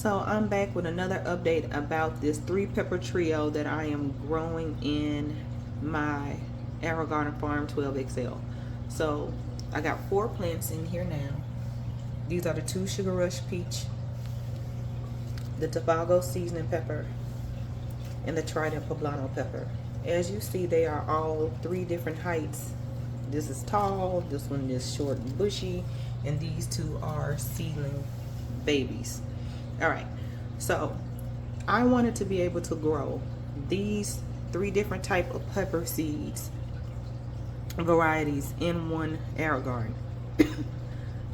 So I'm back with another update about this 3 pepper trio that I am growing in my AeroGarden Farm 12XL. So I got 4 plants in here now. These are the 2 Sugar Rush Peach, the Tobago seasoning pepper, and the Trident poblano pepper. As you see, they are all 3 different heights. This is tall, this one is short and bushy, and these 2 are seedling babies. All right, so I wanted to be able to grow these 3 different type of pepper seeds varieties in one AeroGarden.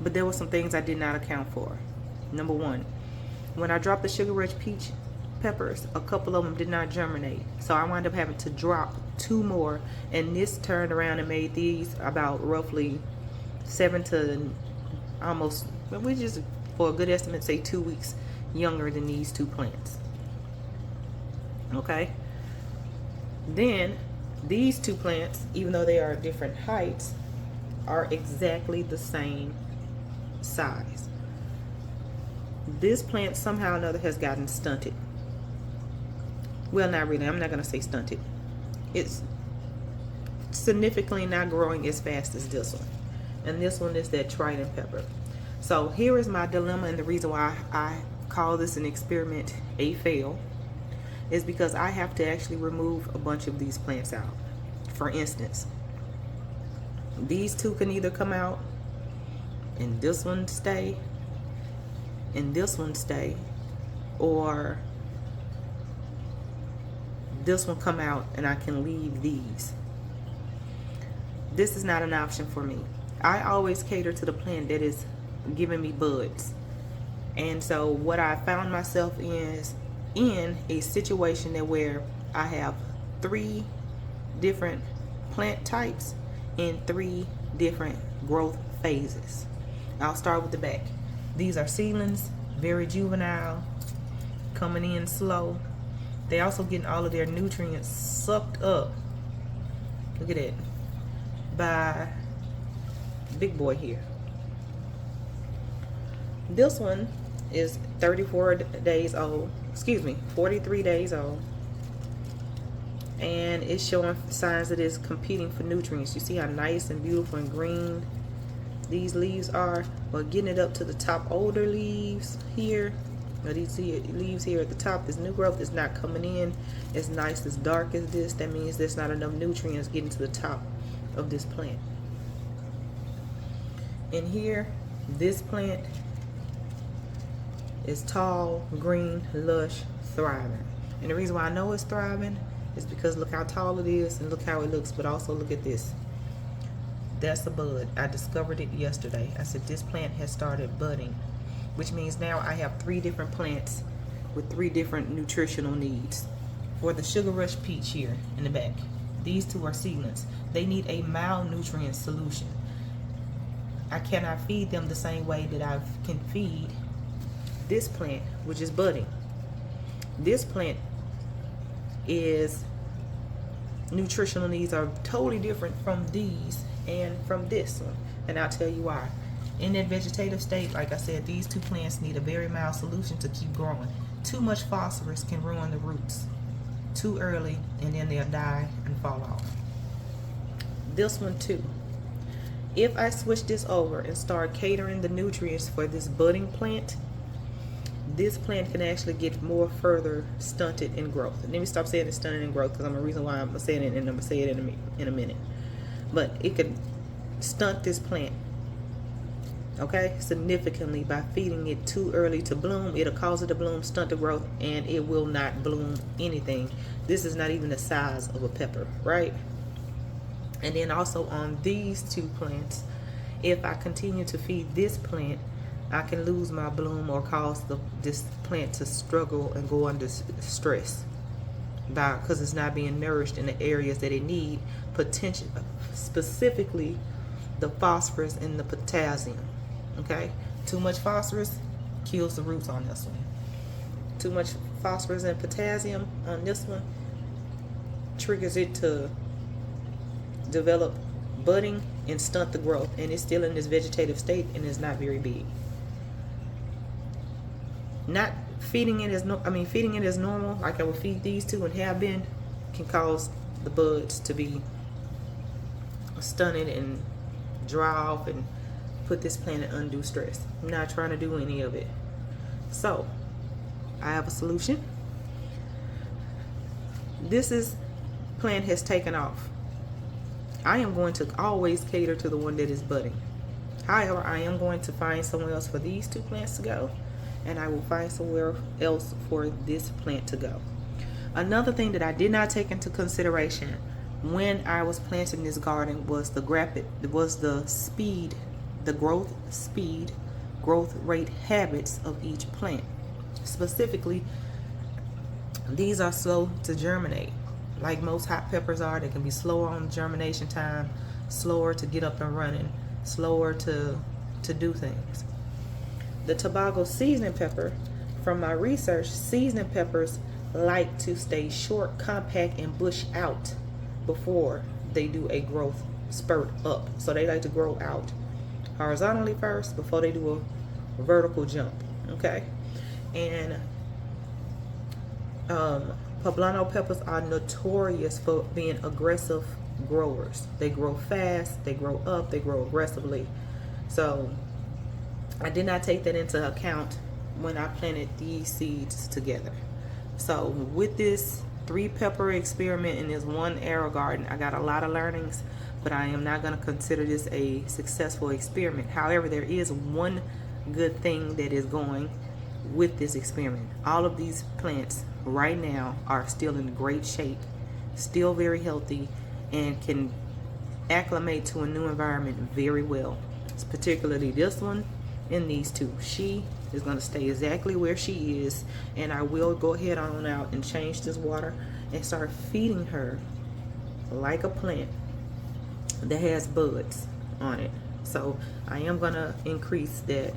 But there were some things I did not account for. Number 1, when I dropped the Sugar Rush Peach peppers, a couple of them did not germinate, so I wound up having to drop 2 more, and this turned around and made these about roughly 7 to almost, we just, for a good estimate, say 2 weeks younger than these 2 plants. Okay, then these 2 plants, even though they are different heights, are exactly the same size. This plant somehow or another has gotten stunted. Well, not really, I'm not going to say stunted. It's significantly not growing as fast as this one. And this one is that Trident pepper. So here is my dilemma, and the reason why I call this an experiment a fail is because I have to actually remove a bunch of these plants out. For instance, these 2 can either come out and this one stay and this one stay, or this one come out and I can leave these. This is not an option for me. I always cater to the plant that is giving me buds. And so what I found myself is in a situation that where I have 3 different plant types in 3 different growth phases. I'll start with the back. These are seedlings, very juvenile, coming in slow. They also getting all of their nutrients sucked up, look at that, by big boy here. This one is 34 days old, 43 days old, and it's showing signs that it's competing for nutrients. You see how nice and beautiful and green these leaves are? Well, getting it up to the top older leaves here, or these leaves here at the top, this new growth is not coming in as nice as dark as this. That means there's not enough nutrients getting to the top of this plant. And here, this plant is tall, green, lush, thriving. And the reason why I know it's thriving is because look how tall it is and look how it looks, but also look at this. That's a bud. I discovered it yesterday. I said this plant has started budding, which means now I have 3 different plants with 3 different nutritional needs. For the Sugar Rush Peach here in the back, these 2 are seedlings. They need a malnutrient solution. I cannot feed them the same way that I can feed this plant, which is budding. This plant is nutritional needs are totally different from these and from this one, and I'll tell you why. In that vegetative state, like I said, these 2 plants need a very mild solution to keep growing. Too much phosphorus can ruin the roots too early, and then they'll die and fall off. This one too. If I switch this over and start catering the nutrients for this budding plant, this plant can actually get more further stunted in growth. And let me stop saying it's stunted in growth, because I'm a reason why I'm saying it, and I'm gonna say it in a minute. But it could stunt this plant, okay, significantly by feeding it too early to bloom. It'll cause it to bloom, stunt the growth, and it will not bloom anything. This is not even the size of a pepper, right? And then also on these 2 plants, if I continue to feed this plant, I can lose my bloom or cause this plant to struggle and go under stress because it's not being nourished in the areas that it need, specifically the phosphorus and the potassium. Okay, too much phosphorus kills the roots on this one. Too much phosphorus and potassium on this one triggers it to develop budding and stunt the growth, and it's still in this vegetative state and is not very big. Not Feeding it as normal, like I would feed these two and have been, can cause the buds to be stunted and dry off and put this plant in undue stress. I'm not trying to do any of it. So I have a solution. This plant has taken off. I am going to always cater to the one that is budding. However, I am going to find somewhere else for these two plants to go, and I will find somewhere else for this plant to go. Another thing that I did not take into consideration when I was planting this garden was the growth rate habits of each plant. Specifically, these are slow to germinate. Like most hot peppers are, they can be slower on germination time, slower to get up and running, slower to do things. The Tobago seasoning pepper, from my research, seasoning peppers like to stay short, compact, and bush out before they do a growth spurt up. So they like to grow out horizontally first before they do a vertical jump. Okay, and poblano peppers are notorious for being aggressive growers. They grow fast, they grow up, they grow aggressively. So I did not take that into account when I planted these seeds together. So with this 3-pepper experiment and this 1 AeroGarden, I got a lot of learnings, but I am not going to consider this a successful experiment. However, there is one good thing that is going with this experiment. All of these plants right now are still in great shape, still very healthy, and can acclimate to a new environment very well. It's particularly this one and these two. She is going to stay exactly where she is, and I will go ahead on out and change this water and start feeding her like a plant that has buds on it. So I am going to increase that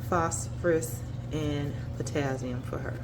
phosphorus and potassium for her.